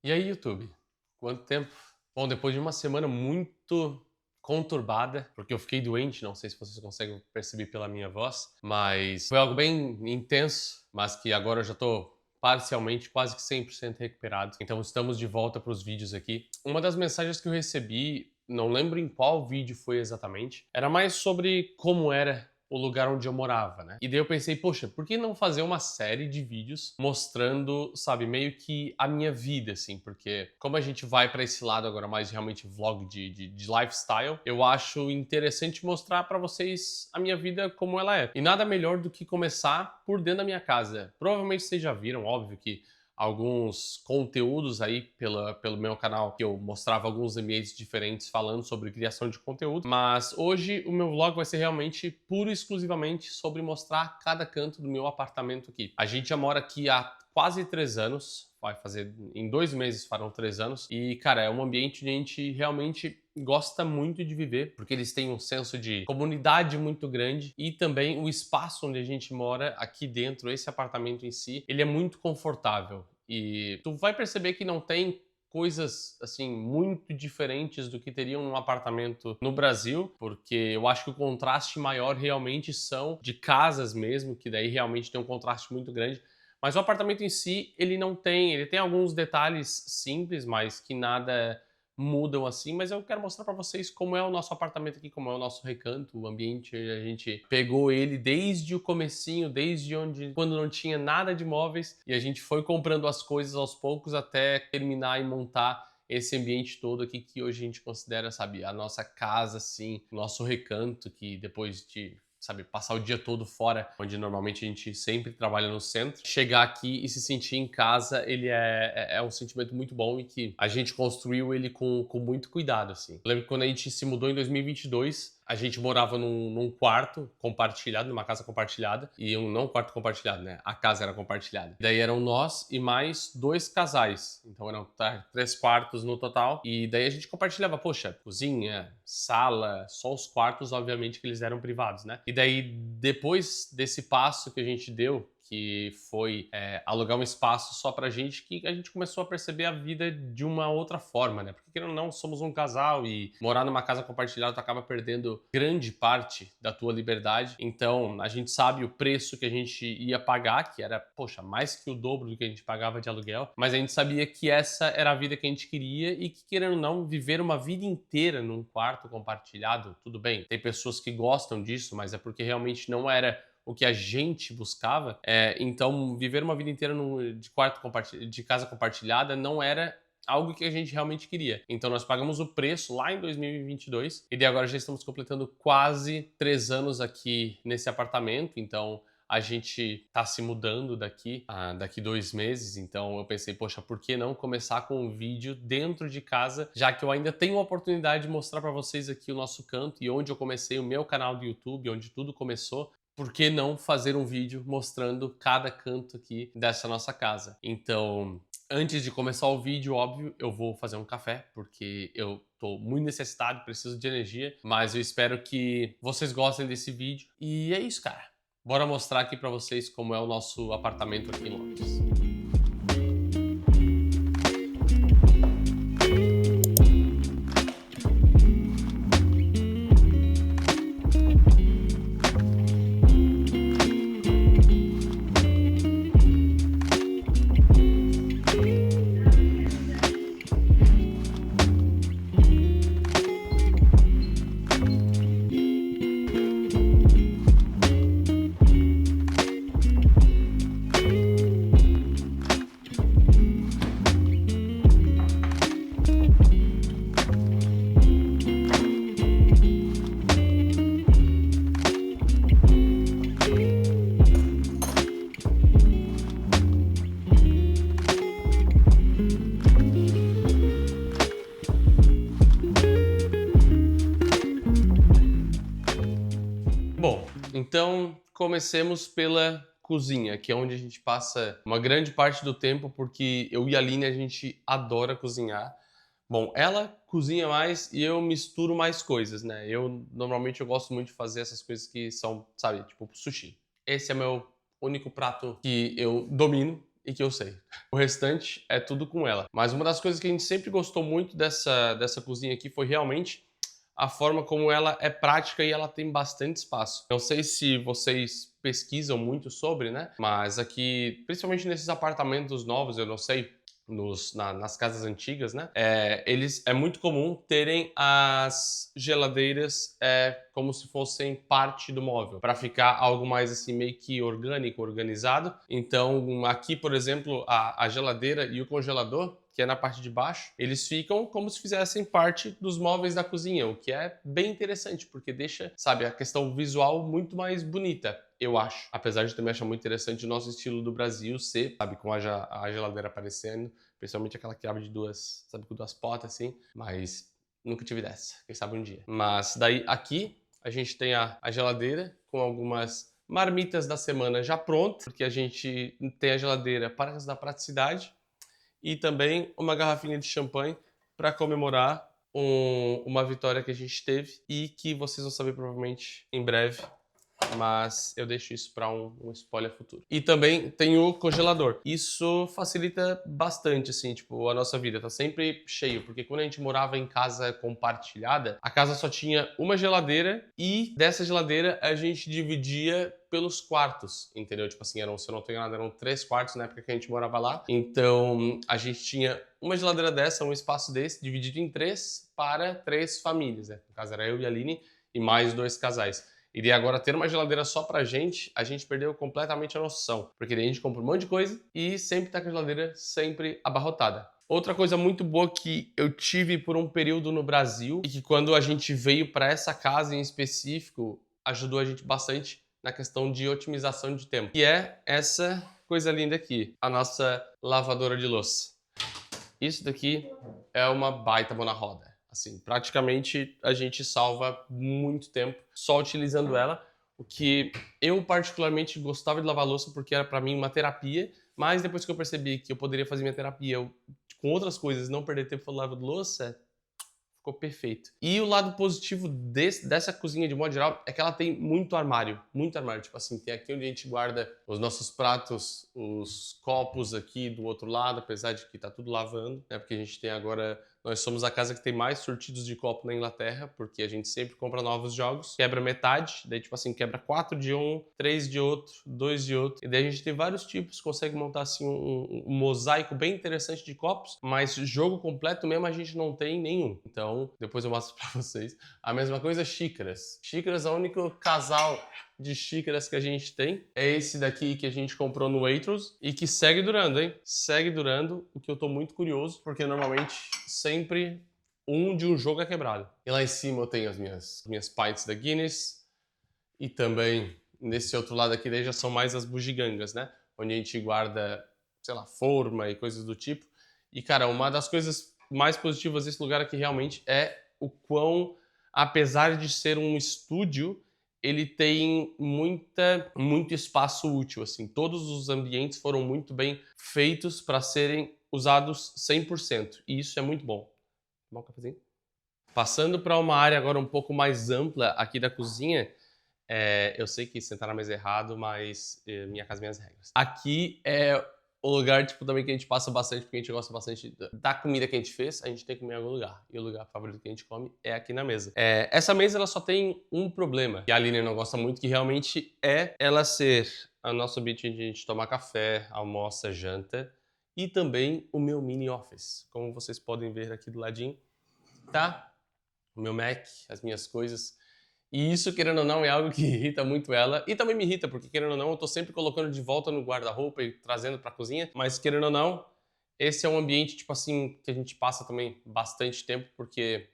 E aí, YouTube? Quanto tempo? Bom, depois de uma semana muito conturbada, porque eu fiquei doente, não sei se vocês conseguem perceber pela minha voz, mas foi algo bem intenso, mas que agora eu já tô parcialmente, quase que 100% recuperado. Então estamos de volta para os vídeos aqui. Uma das mensagens que eu recebi, não lembro em qual vídeo foi exatamente, era mais sobre como era o lugar onde eu morava, né? E daí eu pensei, poxa, por que não fazer uma série de vídeos mostrando, sabe, meio que a minha vida, assim? Porque como a gente vai pra esse lado agora mais realmente vlog de lifestyle, eu acho interessante mostrar pra vocês a minha vida como ela é. E nada melhor do que começar por dentro da minha casa. Provavelmente vocês já viram, óbvio que alguns conteúdos aí pelo meu canal que eu mostrava alguns ambientes diferentes falando sobre criação de conteúdo, mas hoje o meu vlog vai ser realmente puro e exclusivamente sobre mostrar cada canto do meu apartamento aqui. A gente já mora aqui há quase 3 anos, vai fazer em 2 meses farão 3 anos, e cara, é um ambiente onde a gente realmente gosta muito de viver, porque eles têm um senso de comunidade muito grande e também o espaço onde a gente mora aqui dentro, esse apartamento em si, ele é muito confortável. E tu vai perceber que não tem coisas assim muito diferentes do que teriam num apartamento no Brasil, porque eu acho que o contraste maior realmente são de casas mesmo, que daí realmente tem um contraste muito grande. Mas o apartamento em si, ele tem alguns detalhes simples, mas que nada mudam assim, mas eu quero mostrar para vocês como é o nosso apartamento aqui, como é o nosso recanto, o ambiente, a gente pegou ele desde o comecinho, desde onde, quando não tinha nada de móveis, e a gente foi comprando as coisas aos poucos até terminar e montar esse ambiente todo aqui que hoje a gente considera, sabe, a nossa casa, assim, nosso recanto, que depois de, sabe, passar o dia todo fora, onde normalmente a gente sempre trabalha no centro, chegar aqui e se sentir em casa, ele é um sentimento muito bom e que a gente construiu ele com muito cuidado, assim. Eu lembro que quando a gente se mudou em 2022, a gente morava num quarto compartilhado, numa casa compartilhada, e não um quarto compartilhado, né? A casa era compartilhada. Daí eram nós e mais 2 casais, então eram 3 quartos no total, e daí a gente compartilhava, poxa, cozinha, sala, só os quartos, obviamente, que eles eram privados, né? E daí, depois desse passo que a gente deu, que foi alugar um espaço só pra gente, que a gente começou a perceber a vida de uma outra forma, né? Porque, querendo ou não, somos um casal e morar numa casa compartilhada tu acaba perdendo grande parte da tua liberdade. Então, a gente sabe o preço que a gente ia pagar, que era, poxa, mais que o dobro do que a gente pagava de aluguel, mas a gente sabia que essa era a vida que a gente queria e que, querendo ou não, viver uma vida inteira num quarto compartilhado, tudo bem, tem pessoas que gostam disso, mas é porque realmente não era o que a gente buscava. Então, viver uma vida inteira de casa compartilhada não era algo que a gente realmente queria. Então, nós pagamos o preço lá em 2022 e de agora já estamos completando quase 3 anos aqui nesse apartamento. Então, a gente tá se mudando daqui 2 meses, então eu pensei, poxa, por que não começar com um vídeo dentro de casa, já que eu ainda tenho a oportunidade de mostrar para vocês aqui o nosso canto e onde eu comecei o meu canal do YouTube, onde tudo começou. Por que não fazer um vídeo mostrando cada canto aqui dessa nossa casa? Então, antes de começar o vídeo, óbvio, eu vou fazer um café, porque eu tô muito necessitado, preciso de energia, mas eu espero que vocês gostem desse vídeo. E é isso, cara. Bora mostrar aqui pra vocês como é o nosso apartamento aqui em Londres. Bom, então comecemos pela cozinha, que é onde a gente passa uma grande parte do tempo, porque eu e a Aline, a gente adora cozinhar. Bom, ela cozinha mais e eu misturo mais coisas, né? Normalmente eu gosto muito de fazer essas coisas que são, sabe, tipo sushi. Esse é meu único prato que eu domino. e que eu sei. O restante é tudo com ela. Mas uma das coisas que a gente sempre gostou muito dessa cozinha aqui foi realmente a forma como ela é prática e ela tem bastante espaço. Não sei se vocês pesquisam muito sobre, né? Mas aqui, principalmente nesses apartamentos novos, eu não sei, nas casas antigas, né? É muito comum terem as geladeiras como se fossem parte do móvel, para ficar algo mais assim meio que orgânico, organizado. Então aqui, por exemplo, a geladeira e o congelador, que é na parte de baixo, eles ficam como se fizessem parte dos móveis da cozinha, o que é bem interessante, porque deixa, sabe, a questão visual muito mais bonita, eu acho. Apesar de também achar muito interessante o nosso estilo do Brasil ser, sabe, com a geladeira aparecendo, principalmente aquela que abre de duas, sabe, com duas portas assim, mas nunca tive dessa, quem sabe um dia. Mas daí aqui a gente tem a geladeira com algumas marmitas da semana já pronto, porque a gente tem a geladeira para da praticidade, e também uma garrafinha de champanhe para comemorar uma vitória que a gente teve e que vocês vão saber provavelmente em breve, mas eu deixo isso para um spoiler futuro. E também tem o congelador. Isso facilita bastante, assim, tipo, a nossa vida. Tá sempre cheio, porque quando a gente morava em casa compartilhada, a casa só tinha uma geladeira e dessa geladeira a gente dividia pelos quartos, entendeu? Tipo assim, se eu não tenho nada, eram 3 quartos na época que a gente morava lá. Então, a gente tinha uma geladeira dessa, um espaço desse, dividido em 3 para 3 famílias, né? No caso, era eu e a Aline e mais 2 casais. E daí agora ter uma geladeira só pra gente, a gente perdeu completamente a noção. Porque daí a gente compra um monte de coisa e sempre tá com a geladeira sempre abarrotada. Outra coisa muito boa que eu tive por um período no Brasil e que quando a gente veio para essa casa em específico, ajudou a gente bastante na questão de otimização de tempo. E é essa coisa linda aqui, a nossa lavadora de louça. Isso daqui é uma baita mão na roda. Assim, praticamente a gente salva muito tempo só utilizando ela, o que eu particularmente gostava de lavar louça porque era para mim uma terapia, mas depois que eu percebi que eu poderia fazer minha terapia com outras coisas, não perder tempo lavando louça, ficou perfeito. E o lado positivo dessa cozinha, de modo geral, é que ela tem muito armário. Muito armário. Tipo assim, tem aqui onde a gente guarda os nossos pratos, os copos aqui do outro lado, apesar de que tá tudo lavando, né? Porque a gente tem agora... Nós somos a casa que tem mais sortidos de copo na Inglaterra, porque a gente sempre compra novos jogos, quebra metade, daí tipo assim, quebra 4 de um, 3 de outro, 2 de outro, e daí a gente tem vários tipos, consegue montar assim um mosaico bem interessante de copos, mas jogo completo mesmo a gente não tem nenhum. Então, depois eu mostro pra vocês. A mesma coisa, xícaras. Xícaras é o único casal de xícaras que a gente tem. É esse daqui que a gente comprou no Waitrose e que segue durando, hein? Segue durando, o que eu tô muito curioso, porque normalmente sempre um de um jogo é quebrado. E lá em cima eu tenho as minhas pints da Guinness e também nesse outro lado aqui daí já são mais as bugigangas, né? Onde a gente guarda, sei lá, forma e coisas do tipo. E cara, uma das coisas mais positivas desse lugar aqui realmente é o quão, apesar de ser um estúdio, ele tem muito espaço útil, assim. Todos os ambientes foram muito bem feitos para serem usados 100%. E isso é muito bom. Bom cafezinho? Passando para uma área agora um pouco mais ampla aqui da cozinha, eu sei que sentar na mesa é errado, mas minha casa, minhas regras. Aqui é o lugar, tipo, também que a gente passa bastante, porque a gente gosta bastante da comida que a gente fez, a gente tem que comer em algum lugar. E o lugar favorito que a gente come é aqui na mesa. Essa mesa, ela só tem um problema, que a Aline não gosta muito, que realmente é ela ser a nossa ambiente onde a gente toma café, almoça, janta, e também o meu mini office. Como vocês podem ver aqui do ladinho, tá? O meu Mac, as minhas coisas. E isso, querendo ou não, é algo que irrita muito ela. E também me irrita, porque querendo ou não, eu tô sempre colocando de volta no guarda-roupa e trazendo pra cozinha. Mas querendo ou não, esse é um ambiente, tipo assim, que a gente passa também bastante tempo, porque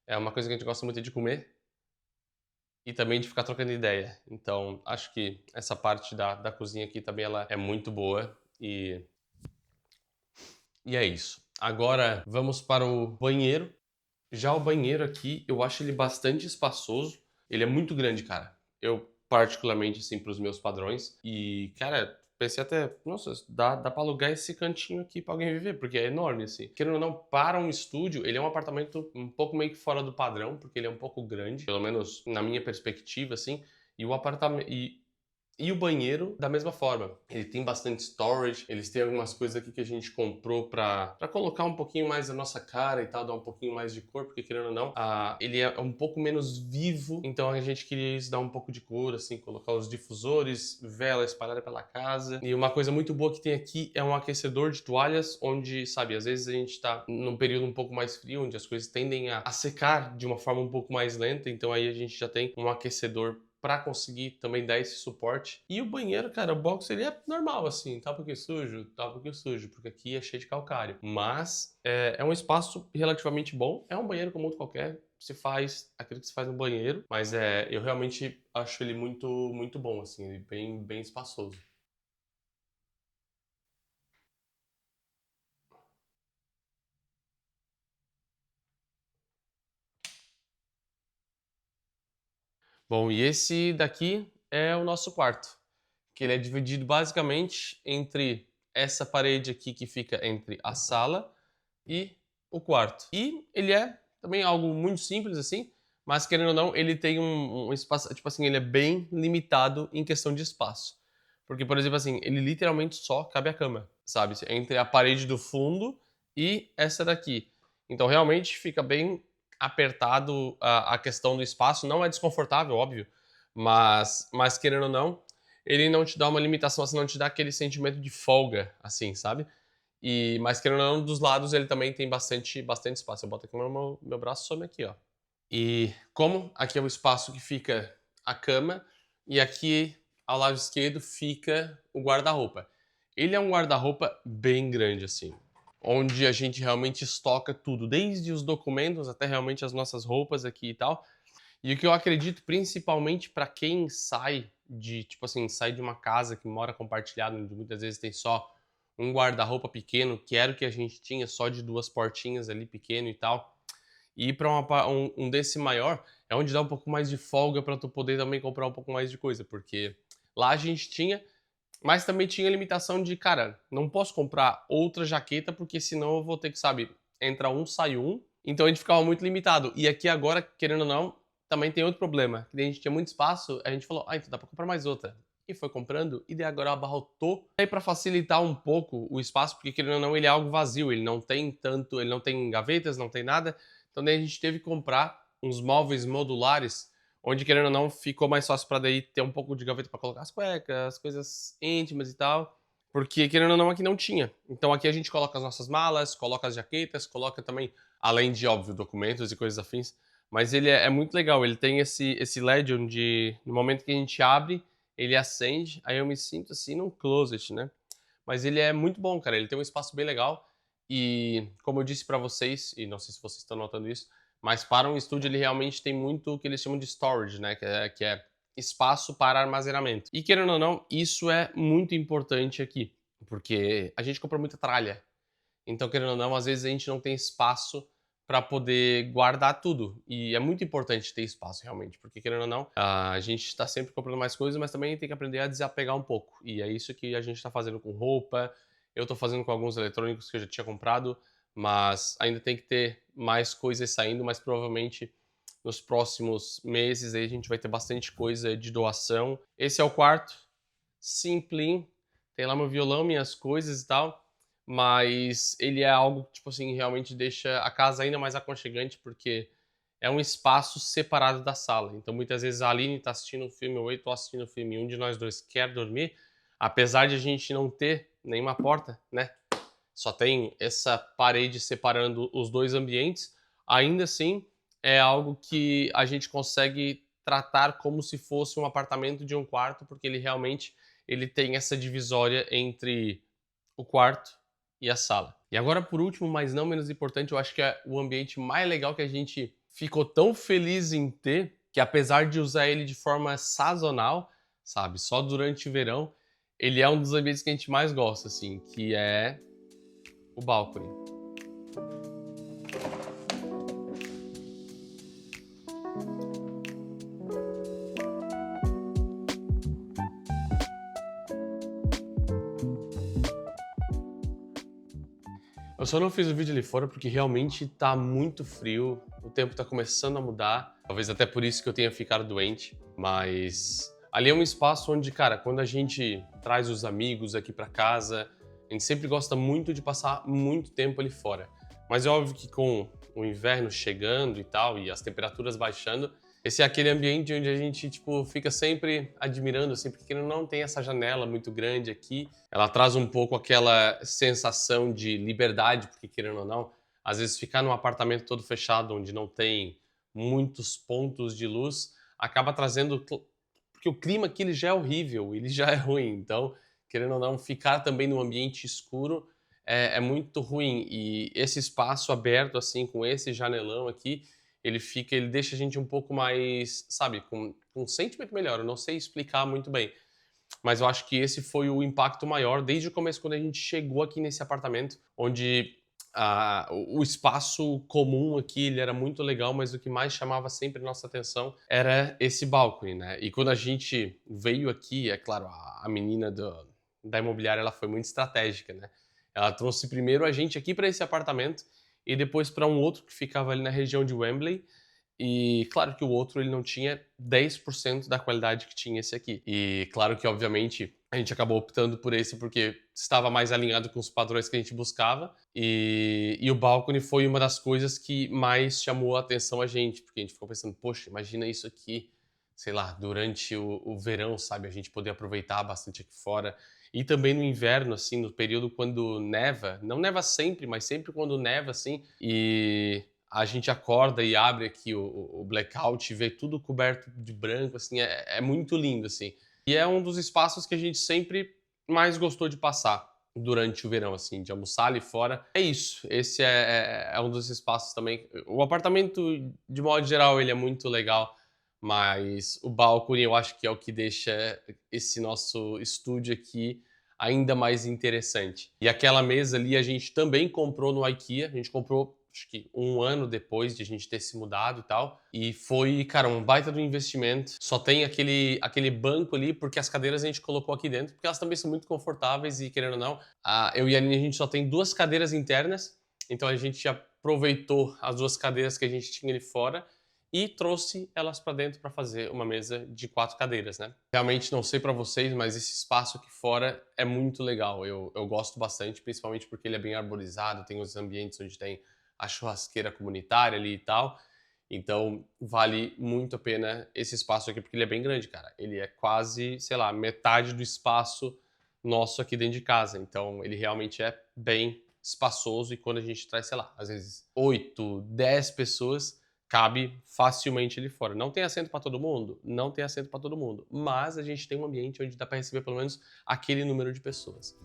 é uma coisa que a gente gosta muito de comer e também de ficar trocando ideia. Então, acho que essa parte da cozinha aqui também ela é muito boa e é isso. Agora, vamos para o banheiro. Já o banheiro aqui, eu acho ele bastante espaçoso. Ele é muito grande, cara. Eu, particularmente, assim, pros meus padrões. E, cara, pensei até, nossa, dá pra alugar esse cantinho aqui pra alguém viver, porque é enorme, assim. Querendo ou não, para um estúdio, ele é um apartamento um pouco meio que fora do padrão, porque ele é um pouco grande, pelo menos na minha perspectiva, assim. E o apartamento. E o banheiro, da mesma forma. Ele tem bastante storage, eles têm algumas coisas aqui que a gente comprou pra colocar um pouquinho mais da nossa cara e tal, dar um pouquinho mais de cor, porque querendo ou não, ele é um pouco menos vivo, então a gente queria isso, dar um pouco de cor, assim, colocar os difusores, vela espalhada pela casa. E uma coisa muito boa que tem aqui é um aquecedor de toalhas, onde, sabe, às vezes a gente tá num período um pouco mais frio, onde as coisas tendem a secar de uma forma um pouco mais lenta, então aí a gente já tem um aquecedor para conseguir também dar esse suporte. E o banheiro, cara, o box ele é normal, assim, tá um pouquinho sujo, tá um pouquinho sujo, porque aqui é cheio de calcário. Mas é um espaço relativamente bom, é um banheiro como outro qualquer, se faz aquilo que se faz no banheiro, mas eu realmente acho ele muito, muito bom, assim, ele bem, bem espaçoso. Bom, e esse daqui é o nosso quarto, que ele é dividido basicamente entre essa parede aqui que fica entre a sala e o quarto. E ele é também algo muito simples assim, mas querendo ou não, ele tem um espaço, tipo assim, ele é bem limitado em questão de espaço. Porque, por exemplo, assim, ele literalmente só cabe a cama, sabe? Entre a parede do fundo e essa daqui. Então, realmente fica bem apertado a questão do espaço. Não é desconfortável, óbvio, mas querendo ou não, ele não te dá uma limitação, assim, não te dá aquele sentimento de folga, assim, sabe? Mas querendo ou não, dos lados ele também tem bastante espaço. Eu boto aqui meu braço some aqui, ó. E como aqui é o espaço que fica a cama e aqui ao lado esquerdo fica o guarda-roupa. Ele é um guarda-roupa bem grande assim, onde a gente realmente estoca tudo, desde os documentos até realmente as nossas roupas aqui e tal. E o que eu acredito principalmente para quem sai de, tipo assim, sai de uma casa que mora compartilhado, onde muitas vezes tem só um guarda-roupa pequeno, que era o que a gente tinha, só de duas portinhas ali pequeno e tal. E ir para um desse maior é onde dá um pouco mais de folga para tu poder também comprar um pouco mais de coisa, porque lá a gente tinha, mas também tinha limitação de, cara, não posso comprar outra jaqueta porque senão eu vou ter que, sabe, entra um, sai um. Então a gente ficava muito limitado. E aqui agora, querendo ou não, também tem outro problema. Que daí a gente tinha muito espaço, a gente falou, então dá pra comprar mais outra. E foi comprando, e daí agora abarrotou. E aí pra facilitar um pouco o espaço, porque querendo ou não, ele é algo vazio, ele não tem tanto, ele não tem gavetas, não tem nada. Então daí a gente teve que comprar uns móveis modulares, onde querendo ou não, ficou mais fácil pra daí ter um pouco de gaveta pra colocar as cuecas, coisas íntimas e tal. Porque querendo ou não, aqui não tinha. Então aqui a gente coloca as nossas malas, coloca as jaquetas, coloca também, além de, óbvio, documentos e coisas afins. Mas ele é muito legal, ele tem esse LED onde no momento que a gente abre, ele acende, aí eu me sinto assim num closet, né? Mas ele é muito bom, cara, ele tem um espaço bem legal e como eu disse pra vocês, e não sei se vocês estão notando isso, mas para um estúdio ele realmente tem muito o que eles chamam de storage, né? Que é espaço para armazenamento. E querendo ou não, isso é muito importante aqui, porque a gente compra muita tralha. Então, querendo ou não, às vezes a gente não tem espaço para poder guardar tudo. E é muito importante ter espaço, realmente, porque querendo ou não, a gente está sempre comprando mais coisas, mas também tem que aprender a desapegar um pouco. E é isso que a gente está fazendo com roupa, eu estou fazendo com alguns eletrônicos que eu já tinha comprado, mas ainda tem que ter mais coisas saindo, mas provavelmente nos próximos meses aí a gente vai ter bastante coisa de doação. Esse é o quarto, simplinho, tem lá meu violão, minhas coisas e tal, mas ele é algo que, tipo assim, realmente deixa a casa ainda mais aconchegante, porque é um espaço separado da sala. Então, muitas vezes a Aline tá assistindo um filme, ou eu tô assistindo um filme, e um de nós dois quer dormir, apesar de a gente não ter nenhuma porta, né? Só tem essa parede separando os dois ambientes, ainda assim é algo que a gente consegue tratar como se fosse um apartamento de um quarto, porque ele realmente ele tem essa divisória entre o quarto e a sala. E agora, por último, mas não menos importante, eu acho que é o ambiente mais legal que a gente ficou tão feliz em ter, que apesar de usar ele de forma sazonal, sabe, só durante o verão, ele é um dos ambientes que a gente mais gosta, assim, que é o balcony. Eu só não fiz o vídeo ali fora porque realmente tá muito frio, o tempo tá começando a mudar, talvez até por isso que eu tenha ficado doente, mas Ali é um espaço onde, cara, quando a gente traz os amigos aqui pra casa, a gente sempre gosta muito de passar muito tempo ali fora. Mas é óbvio que com o inverno chegando e tal, e as temperaturas baixando, esse é aquele ambiente onde a gente, tipo, fica sempre admirando, assim, porque não tem essa janela muito grande aqui. Ela traz um pouco aquela sensação de liberdade, porque querendo ou não, às vezes ficar num apartamento todo fechado, onde não tem muitos pontos de luz, acaba trazendo... Porque o clima aqui ele já é horrível, ele já é ruim. Então, querendo ou não, ficar também num ambiente escuro é muito ruim. E esse espaço aberto, assim, com esse janelão aqui, ele deixa a gente um pouco mais, sabe, com um sentimento melhor. Eu não sei explicar muito bem, mas eu acho que esse foi o impacto maior desde o começo, quando a gente chegou aqui nesse apartamento, onde o espaço comum aqui ele era muito legal, mas o que mais chamava sempre nossa atenção era esse balcone, né? E quando a gente veio aqui, é claro, a menina da imobiliária ela foi muito estratégica, né? Ela trouxe primeiro a gente aqui para esse apartamento e depois para um outro que ficava ali na região de Wembley. E claro que o outro ele não tinha 10% da qualidade que tinha esse aqui. E claro que, obviamente, a gente acabou optando por esse porque estava mais alinhado com os padrões que a gente buscava. E o balcone foi uma das coisas que mais chamou a atenção a gente, porque a gente ficou pensando, poxa, imagina isso aqui, sei lá, durante o verão, sabe? A gente poder aproveitar bastante aqui fora. E também no inverno, assim, no período quando neva. Não neva sempre, mas sempre quando neva, assim. E a gente acorda e abre aqui o blackout e vê tudo coberto de branco, assim, é muito lindo, assim. E é um dos espaços que a gente sempre mais gostou de passar durante o verão, assim, de almoçar ali fora. É isso, esse é um dos espaços também. O apartamento, de modo geral, ele é muito legal, mas o balcone eu acho que é o que deixa esse nosso estúdio aqui ainda mais interessante. E aquela mesa ali a gente também comprou no IKEA, a gente comprou acho que um ano depois de a gente ter se mudado e tal. E foi, cara, um baita do investimento. Só tem aquele banco ali, porque as cadeiras a gente colocou aqui dentro, porque elas também são muito confortáveis e, querendo ou não, eu e a Aline, a gente só tem 2 cadeiras internas, então a gente aproveitou as 2 cadeiras que a gente tinha ali fora e trouxe elas para dentro para fazer uma mesa de 4 cadeiras, né? Realmente não sei para vocês, mas esse espaço aqui fora é muito legal. Eu gosto bastante, principalmente porque ele é bem arborizado, tem os ambientes onde tem a churrasqueira comunitária ali e tal. Então, vale muito a pena esse espaço aqui, porque ele é bem grande, cara. Ele é quase, sei lá, metade do espaço nosso aqui dentro de casa. Então, ele realmente é bem espaçoso e quando a gente traz, sei lá, às vezes 8, 10 pessoas, cabe facilmente ali fora. Não tem assento para todo mundo? Não tem assento para todo mundo. Mas a gente tem um ambiente onde dá para receber pelo menos aquele número de pessoas.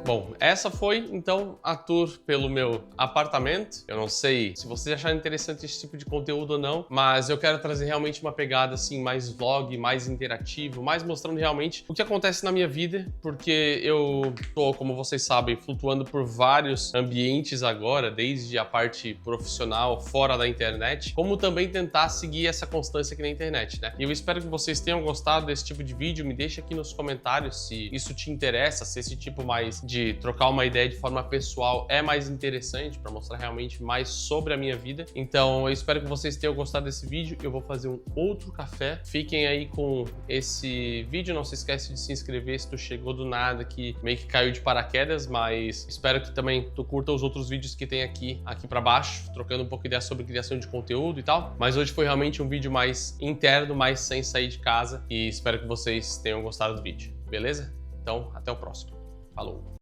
Bom, essa foi então a tour pelo meu apartamento. Eu não sei se vocês acharam interessante esse tipo de conteúdo ou não, mas eu quero trazer realmente uma pegada assim mais vlog, mais interativo, mais mostrando realmente o que acontece na minha vida, porque eu tô, como vocês sabem, flutuando por vários ambientes agora, desde a parte profissional fora da internet, como também tentar seguir essa constância aqui na internet, né? E eu espero que vocês tenham gostado desse tipo de vídeo. Me deixa aqui nos comentários se isso te interessa, se esse tipo mais de trocar uma ideia de forma pessoal é mais interessante para mostrar realmente mais sobre a minha vida. Então eu espero que vocês tenham gostado desse vídeo. Eu vou fazer um outro café. Fiquem aí com esse vídeo. Não se esquece de se inscrever se tu chegou do nada, que meio que caiu de paraquedas, mas espero que também tu curta os outros vídeos que tem aqui para baixo, trocando um pouco de ideia sobre criação de conteúdo e tal. Mas hoje foi realmente um vídeo mais interno, mais sem sair de casa, e espero que vocês tenham gostado do vídeo, beleza? Então, até o próximo. Falou!